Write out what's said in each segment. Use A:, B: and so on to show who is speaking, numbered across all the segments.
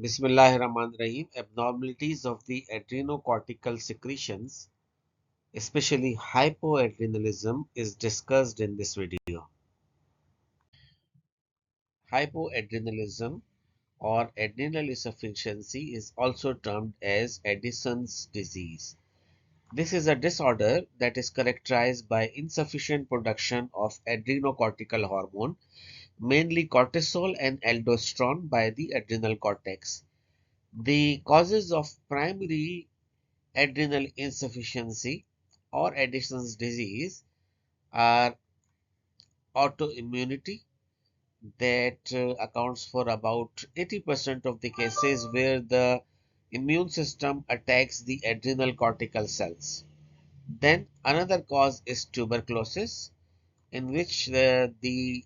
A: Bismillahirrahmanirrahim. Abnormalities of the adrenocortical secretions, especially hypoadrenalism, is discussed in this video. Hypoadrenalism or adrenal insufficiency is also termed as Addison's disease. This is a disorder that is characterized by insufficient production of adrenocortical hormone, mainly cortisol and aldosterone, by the adrenal cortex. The causes of primary adrenal insufficiency or Addison's disease are autoimmunity that accounts for about 80% of the cases where the immune system attacks the adrenal cortical cells. Then another cause is tuberculosis, in which the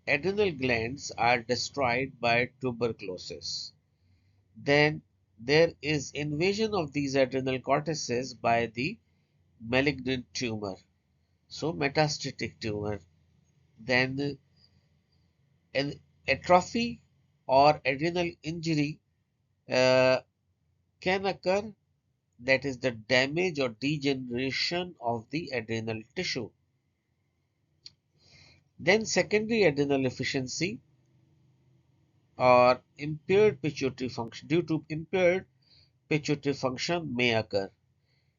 A: adrenal glands are destroyed by tuberculosis. Then there is invasion of these adrenal cortices by the malignant tumor. So metastatic tumor. Then an atrophy or adrenal injury uh, can occur, that is the damage or degeneration of the adrenal tissue. Then secondary adrenal efficiency or impaired pituitary function, due to impaired pituitary function, may occur.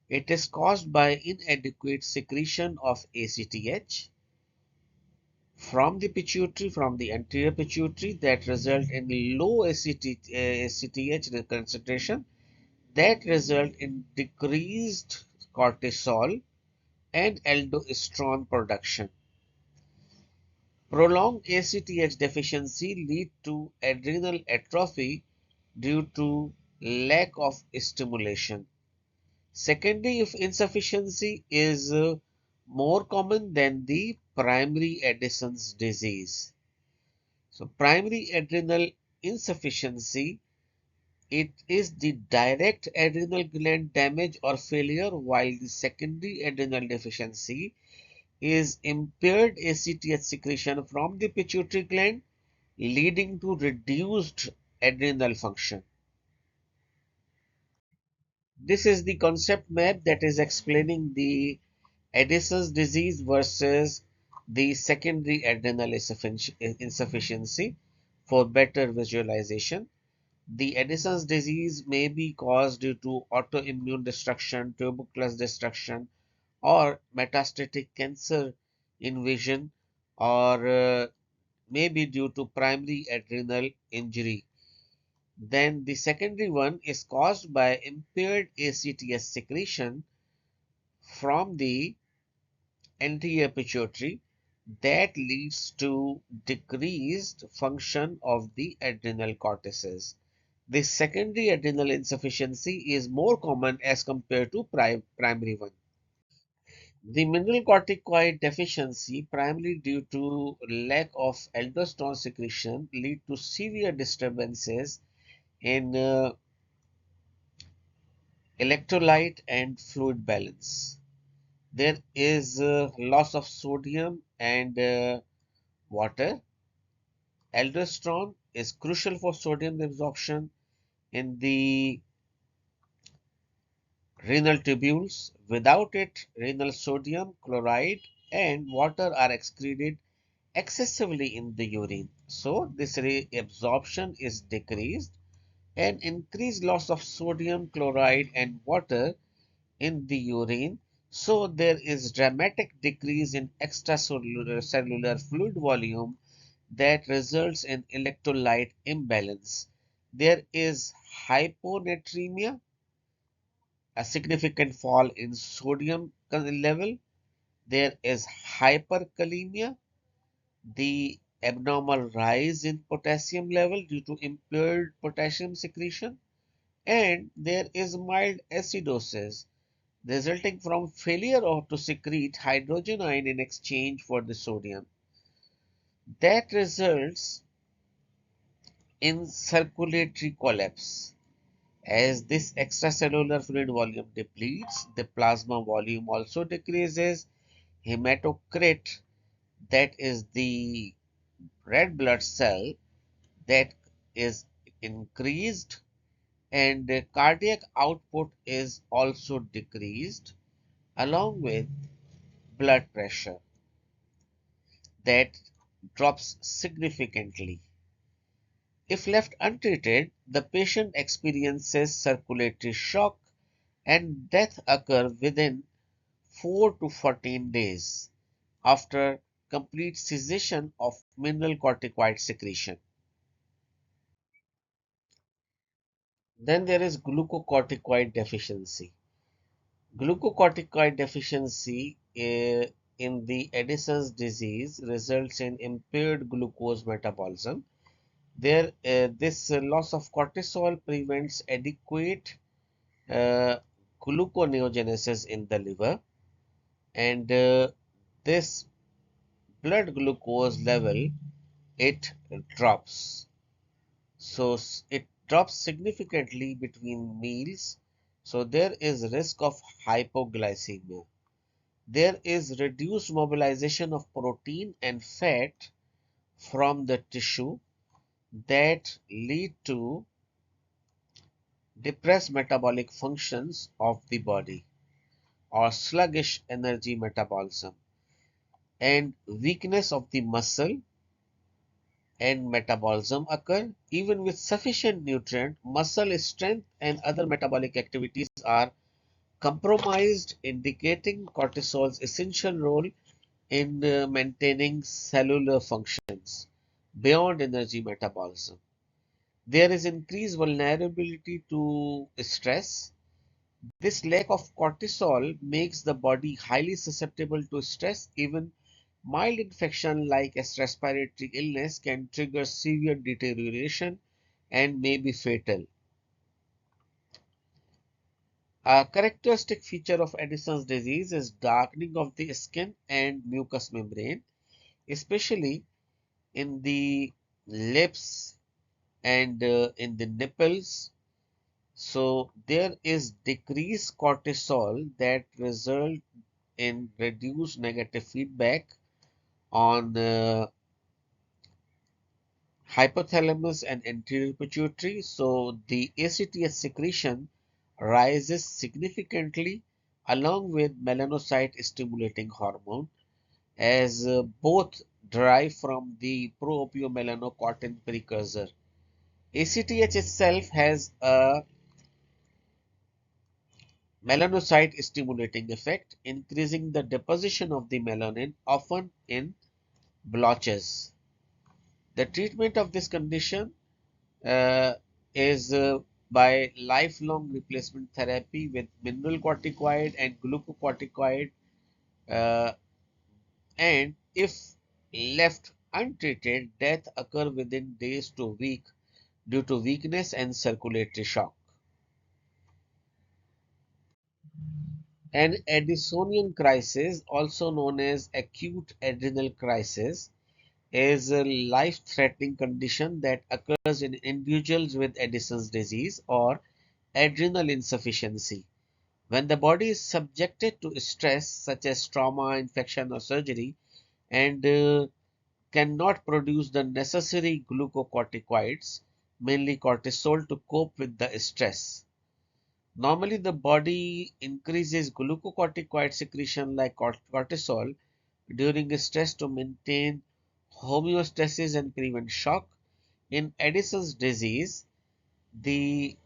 A: It is caused by inadequate secretion of ACTH from the pituitary, from the anterior pituitary, that result in low ACTH concentration, that result in decreased cortisol and aldosterone production. Prolonged ACTH deficiency lead to adrenal atrophy due to lack of stimulation. Secondary insufficiency is more common than the primary Addison's disease. So primary adrenal insufficiency, it is the direct adrenal gland damage or failure, while the secondary adrenal deficiency is impaired ACTH secretion from the pituitary gland, leading to reduced adrenal function. This is the concept map that is explaining the Addison's disease versus the secondary adrenal insufficiency for better visualization. The Addison's disease may be caused due to autoimmune destruction, tuberculous destruction, or metastatic cancer invasion, or may be due to primary adrenal injury. Then the secondary one is caused by impaired ACTH secretion from the anterior pituitary, that leads to decreased function of the adrenal cortices. The secondary adrenal insufficiency is more common as compared to primary one. The mineralocorticoid deficiency, primarily due to lack of aldosterone secretion, lead to severe disturbances in electrolyte and fluid balance. There is loss of sodium and water. Aldosterone is crucial for sodium absorption in the renal tubules. Without it, renal sodium chloride and water are excreted excessively in the urine. So this reabsorption is decreased, and increased loss of sodium chloride and water in the urine. So there is dramatic decrease in extracellular cellular fluid volume that results in electrolyte imbalance. There is hyponatremia, a significant fall in sodium level. There is hyperkalemia, the abnormal rise in potassium level due to impaired potassium secretion, and there is mild acidosis resulting from failure to secrete hydrogen ion in exchange for the sodium. That results in circulatory collapse. As this extracellular fluid volume depletes, the plasma volume also decreases. Hematocrit, that is the red blood cell that is increased, and cardiac output is also decreased, along with blood pressure that drops significantly. If left untreated, the patient experiences circulatory shock and death occur within 4 to 14 days after complete cessation of mineralocorticoid secretion. Then there is glucocorticoid deficiency. Glucocorticoid deficiency in the Addison's disease results in impaired glucose metabolism. This loss of cortisol prevents adequate uh, gluconeogenesis in the liver, and this blood glucose level, it drops. So it drops significantly between meals. So there is risk of hypoglycemia. There is reduced mobilization of protein and fat from the tissue that lead to depressed metabolic functions of the body or sluggish energy metabolism and weakness of the muscle and metabolism occur. Even with sufficient nutrient, muscle strength and other metabolic activities are compromised, indicating cortisol's essential role in maintaining cellular functions beyond energy metabolism. There is increased vulnerability to stress. This lack of cortisol makes the body highly susceptible to stress. Even mild infection like a respiratory illness can trigger severe deterioration and may be fatal. A characteristic feature of Addison's disease is darkening of the skin and mucous membrane, especially in the lips and in the nipples. So there is decreased cortisol that result in reduced negative feedback on hypothalamus and anterior pituitary. So the ACTH secretion rises significantly along with melanocyte stimulating hormone, as both derive from the pro-opiomelanocortin precursor. ACTH itself has a melanocyte stimulating effect, increasing the deposition of the melanin, often in blotches. The treatment of this condition uh, is by lifelong replacement therapy with mineralocorticoid and glucocorticoid, uh, and if left untreated, death occur within days to week due to weakness and circulatory shock. An Addisonian crisis, also known as acute adrenal crisis, is a life-threatening condition that occurs in individuals with Addison's disease or adrenal insufficiency. When the body is subjected to stress such as trauma, infection, or surgery and cannot produce the necessary glucocorticoids, mainly cortisol, to cope with the stress. Normally, the body increases glucocorticoid secretion like cortisol during stress to maintain homeostasis and prevent shock. In Addison's disease, the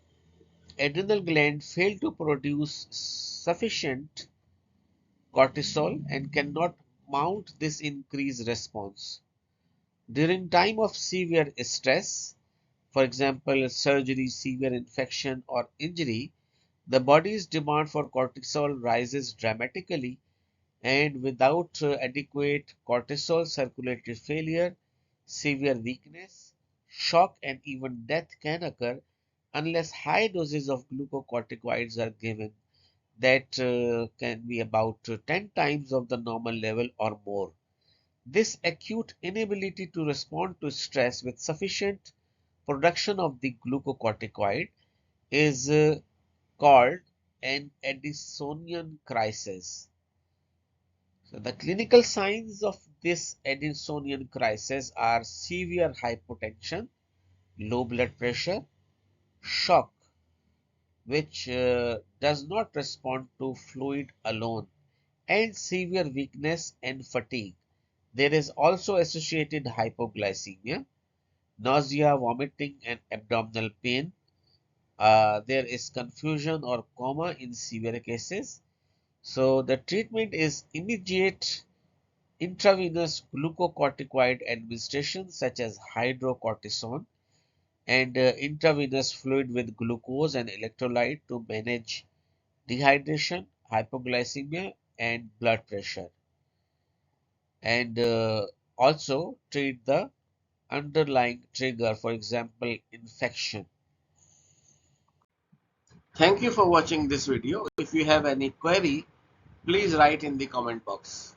A: adrenal gland fail to produce sufficient cortisol and cannot mount this increased response. During time of severe stress, for example, surgery, severe infection, or injury, the body's demand for cortisol rises dramatically, and without adequate cortisol, circulatory failure, severe weakness, shock, and even death can occur unless high doses of glucocorticoids are given that can be about 10 times of the normal level or more. This acute inability to respond to stress with sufficient production of the glucocorticoid is called an Addisonian crisis. So the clinical signs of this Addisonian crisis are severe hypotension, low blood pressure, shock, which does not respond to fluid alone, and severe weakness and fatigue. There is also associated hypoglycemia, nausea, vomiting, and abdominal pain. There is confusion or coma in severe cases. So the treatment is immediate intravenous glucocorticoid administration such as hydrocortisone and intravenous fluid with glucose and electrolyte to manage dehydration, hypoglycemia, and blood pressure, and also treat the underlying trigger, for example, infection. Thank you for watching this video. If you have any query, please write in the comment box.